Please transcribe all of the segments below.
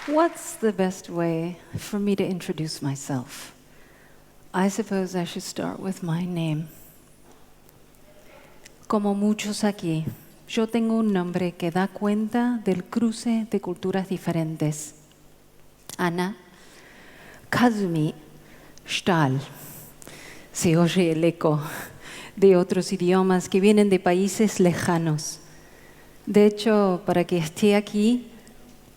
What's the best way for me to introduce myself? I suppose I should start with my name. Como muchos aquí, yo tengo un nombre que da cuenta del cruce de culturas diferentes. Ana Kazumi Stahl. Se oye el eco de otros idiomas que vienen de países lejanos. De hecho, para que esté aquí,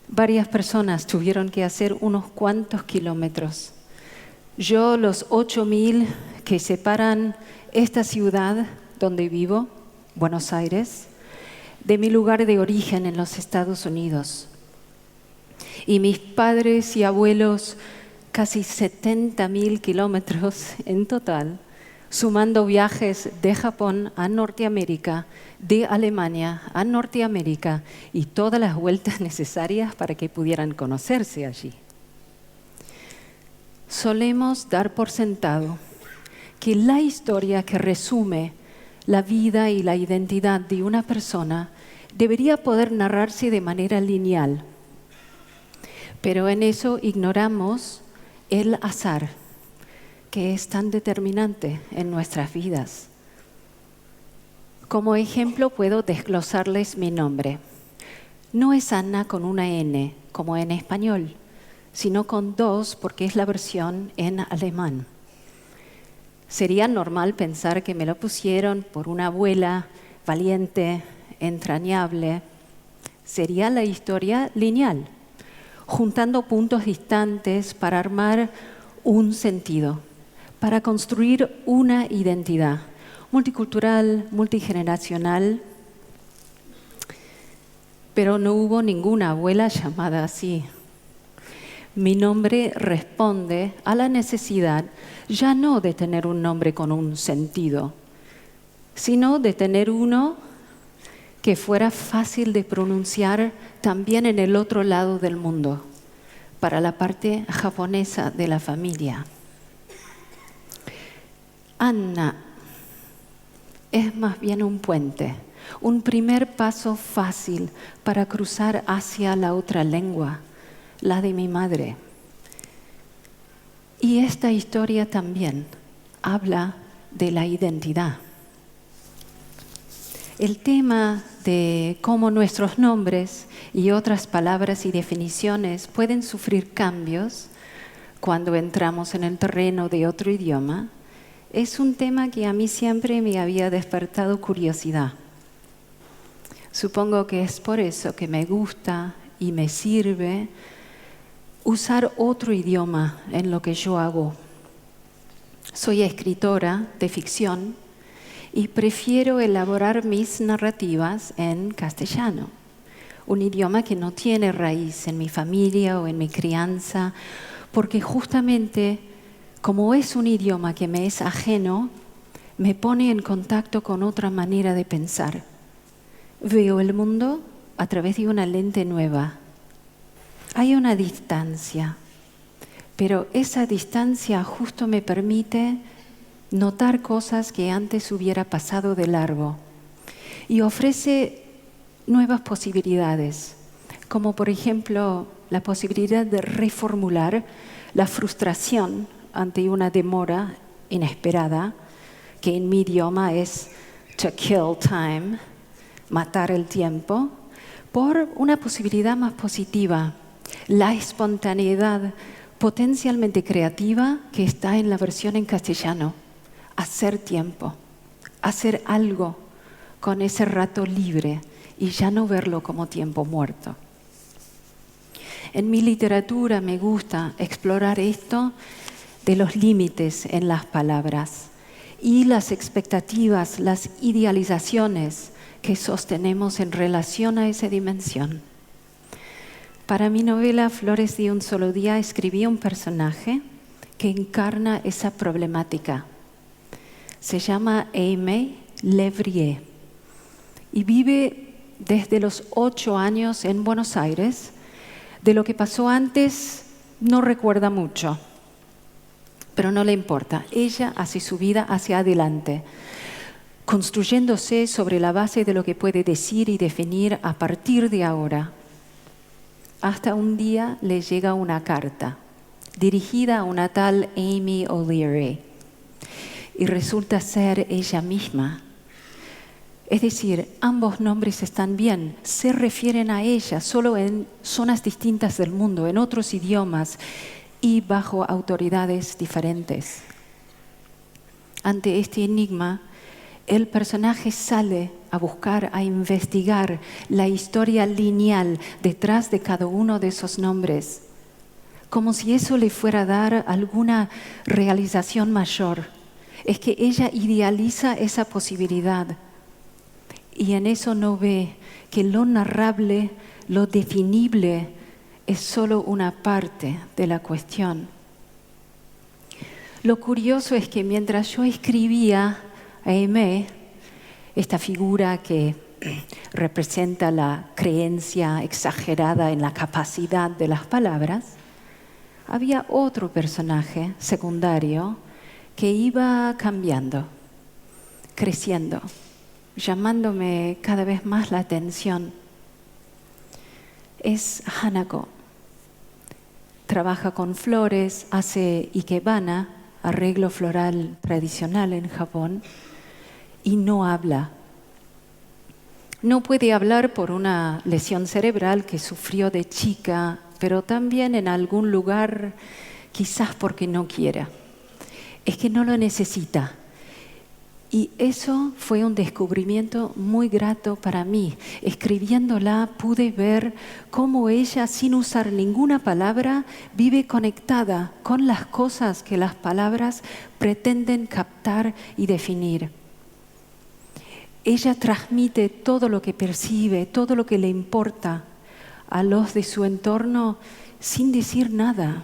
varias personas tuvieron que hacer unos cuantos kilómetros. Yo, los 8.000 que separan esta ciudad donde vivo, Buenos Aires, de mi lugar de origen en los Estados Unidos. Y mis padres y abuelos, casi 70.000 kilómetros en total, sumando viajes de Japón a Norteamérica, de Alemania a Norteamérica y todas las vueltas necesarias para que pudieran conocerse allí. Solemos dar por sentado que la historia que resume la vida y la identidad de una persona debería poder narrarse de manera lineal. Pero en eso ignoramos el azar, que es tan determinante en nuestras vidas. Como ejemplo puedo desglosarles mi nombre. No es Ana con una N, como en español, sino con dos porque es la versión en alemán. Sería normal pensar que me lo pusieron por una abuela valiente, entrañable. Sería la historia lineal, juntando puntos distantes para armar un sentido, para construir una identidad multicultural, multigeneracional. Pero no hubo ninguna abuela llamada así. Mi nombre responde a la necesidad ya no de tener un nombre con un sentido, sino de tener uno que fuera fácil de pronunciar también en el otro lado del mundo, para la parte japonesa de la familia. Anna es más bien un puente, un primer paso fácil para cruzar hacia la otra lengua, la de mi madre. Y esta historia también habla de la identidad. El tema de cómo nuestros nombres y otras palabras y definiciones pueden sufrir cambios cuando entramos en el terreno de otro idioma es un tema que a mí siempre me había despertado curiosidad. Supongo que es por eso que me gusta y me sirve usar otro idioma en lo que yo hago. Soy escritora de ficción y prefiero elaborar mis narrativas en castellano, un idioma que no tiene raíz en mi familia o en mi crianza, porque justamente como es un idioma que me es ajeno, me pone en contacto con otra manera de pensar. Veo el mundo a través de una lente nueva. Hay una distancia, pero esa distancia justo me permite notar cosas que antes hubiera pasado de largo y ofrece nuevas posibilidades, como por ejemplo la posibilidad de reformular la frustración ante una demora inesperada, que en mi idioma es to kill time, matar el tiempo, por una posibilidad más positiva, la espontaneidad potencialmente creativa que está en la versión en castellano. Hacer tiempo, hacer algo con ese rato libre y ya no verlo como tiempo muerto. En mi literatura me gusta explorar esto de los límites en las palabras y las expectativas, las idealizaciones que sostenemos en relación a esa dimensión. Para mi novela Flores de un solo día escribí un personaje que encarna esa problemática. Se llama Aimé Levrier y vive desde los 8 años en Buenos Aires. De lo que pasó antes no recuerda mucho, pero no le importa. Ella hace su vida hacia adelante, construyéndose sobre la base de lo que puede decir y definir a partir de ahora. hasta un día le llega una carta dirigida a una tal Amy O'Leary y resulta ser ella misma. Es decir, ambos nombres están bien, se refieren a ella, solo en zonas distintas del mundo, en otros idiomas y bajo autoridades diferentes. Ante este enigma, el personaje sale a buscar, a investigar la historia lineal detrás de cada uno de esos nombres, como si eso le fuera a dar alguna realización mayor. Es que ella idealiza esa posibilidad y en eso no ve que lo narrable, lo definible, es solo una parte de la cuestión. Lo curioso es que mientras yo escribía a Aimé, esta figura que representa la creencia exagerada en la capacidad de las palabras, había otro personaje secundario que iba cambiando, creciendo, llamándome cada vez más la atención. Es Hanako. Trabaja con flores, hace ikebana, arreglo floral tradicional en Japón, y no habla. No puede hablar por una lesión cerebral que sufrió de chica, pero también en algún lugar, quizás porque no quiera. Es que no lo necesita. Y eso fue un descubrimiento muy grato para mí. Escribiéndola pude ver cómo ella, sin usar ninguna palabra, vive conectada con las cosas que las palabras pretenden captar y definir. Ella transmite todo lo que percibe, todo lo que le importa a los de su entorno sin decir nada.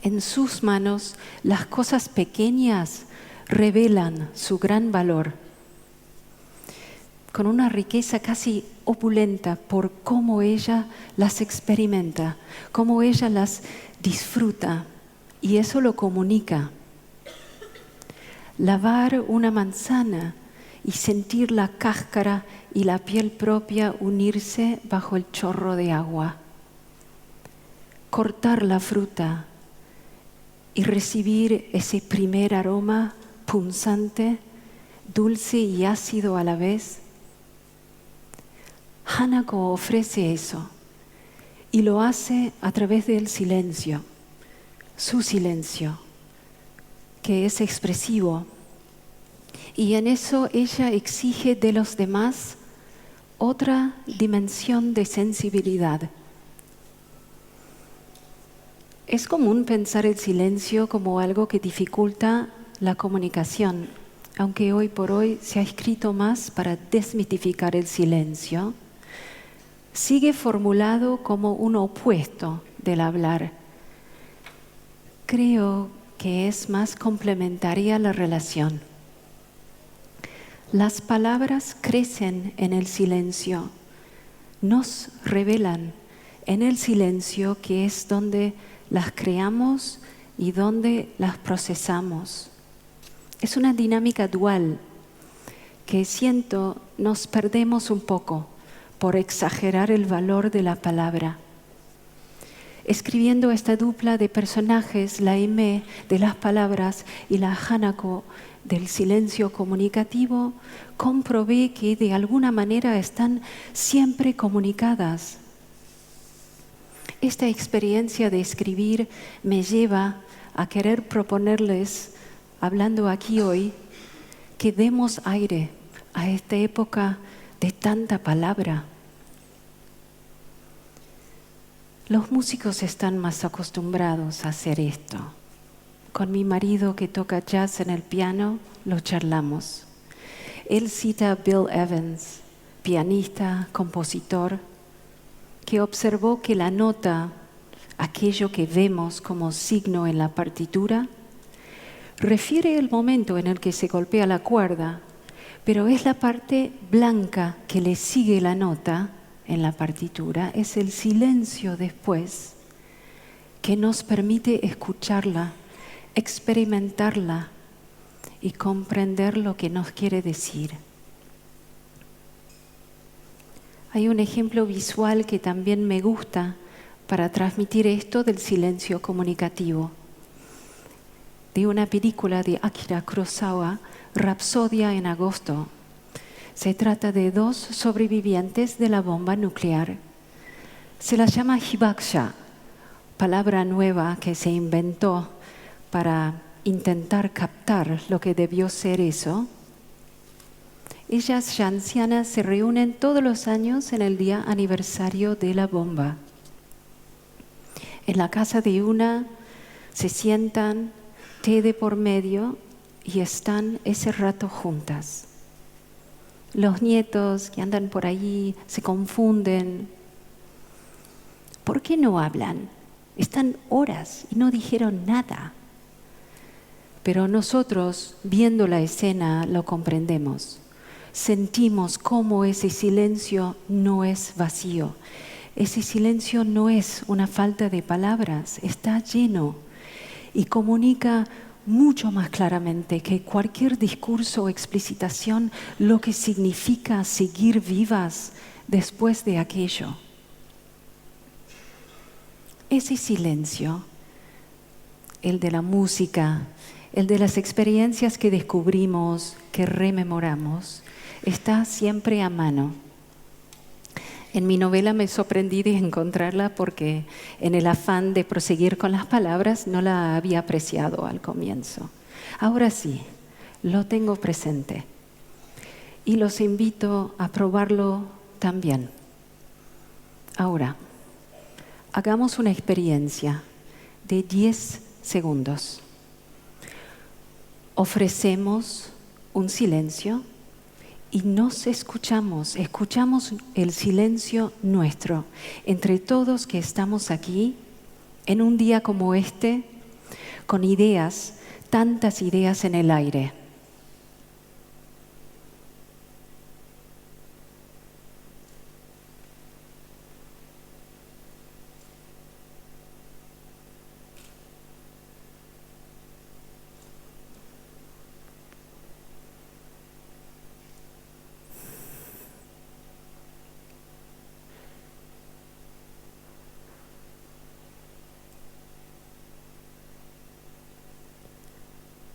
En sus manos, las cosas pequeñas revelan su gran valor, con una riqueza casi opulenta por cómo ella las experimenta, cómo ella las disfruta, y eso lo comunica. Lavar una manzana y sentir la cáscara y la piel propia unirse bajo el chorro de agua. Cortar la fruta y recibir ese primer aroma punzante, dulce y ácido a la vez. Hanako ofrece eso y lo hace a través del silencio, su silencio, que es expresivo. Y en eso ella exige de los demás otra dimensión de sensibilidad. Es común pensar el silencio como algo que dificulta la comunicación, aunque hoy por hoy se ha escrito más para desmitificar el silencio. Sigue formulado como un opuesto del hablar. Creo que es más complementaria la relación. Las palabras crecen en el silencio, nos revelan en el silencio, que es donde las creamos y donde las procesamos. Es una dinámica dual que siento nos perdemos un poco por exagerar el valor de la palabra. Escribiendo esta dupla de personajes, la Aimé de las palabras y la Hanako del silencio comunicativo, comprobé que de alguna manera están siempre comunicadas. Esta experiencia de escribir me lleva a querer proponerles, hablando aquí hoy, que demos aire a esta época de tanta palabra. Los músicos están más acostumbrados a hacer esto. Con mi marido, que toca jazz en el piano, lo charlamos. Él cita a Bill Evans, pianista, compositor, que observó que la nota, aquello que vemos como signo en la partitura, refiere el momento en el que se golpea la cuerda, pero es la parte blanca que le sigue la nota en la partitura, es el silencio después que nos permite escucharla, experimentarla y comprender lo que nos quiere decir. Hay un ejemplo visual que también me gusta para transmitir esto del silencio comunicativo. De una película de Akira Kurosawa, Rapsodia en agosto. Se trata de 2 sobrevivientes de la bomba nuclear. Se las llama hibakusha, palabra nueva que se inventó para intentar captar lo que debió ser eso. Ellas ya ancianas se reúnen todos los años en el día aniversario de la bomba. En la casa de una se sientan, té de por medio y están ese rato juntas. Los nietos que andan por allí se confunden. ¿Por qué no hablan? Están horas y no dijeron nada. Pero nosotros, viendo la escena, lo comprendemos. Sentimos cómo ese silencio no es vacío. Ese silencio no es una falta de palabras, está lleno y comunica mucho más claramente que cualquier discurso o explicitación lo que significa seguir vivas después de aquello. Ese silencio, el de la música, el de las experiencias que descubrimos, que rememoramos, está siempre a mano. En mi novela me sorprendí de encontrarla porque en el afán de proseguir con las palabras no la había apreciado al comienzo. Ahora sí, lo tengo presente y los invito a probarlo también. Ahora, hagamos una experiencia de 10 segundos. Ofrecemos un silencio y nos escuchamos el silencio nuestro, entre todos que estamos aquí, en un día como este, con ideas, tantas ideas en el aire.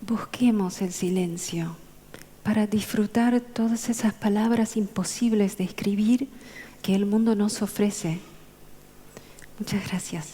Busquemos el silencio para disfrutar todas esas palabras imposibles de escribir que el mundo nos ofrece. Muchas gracias.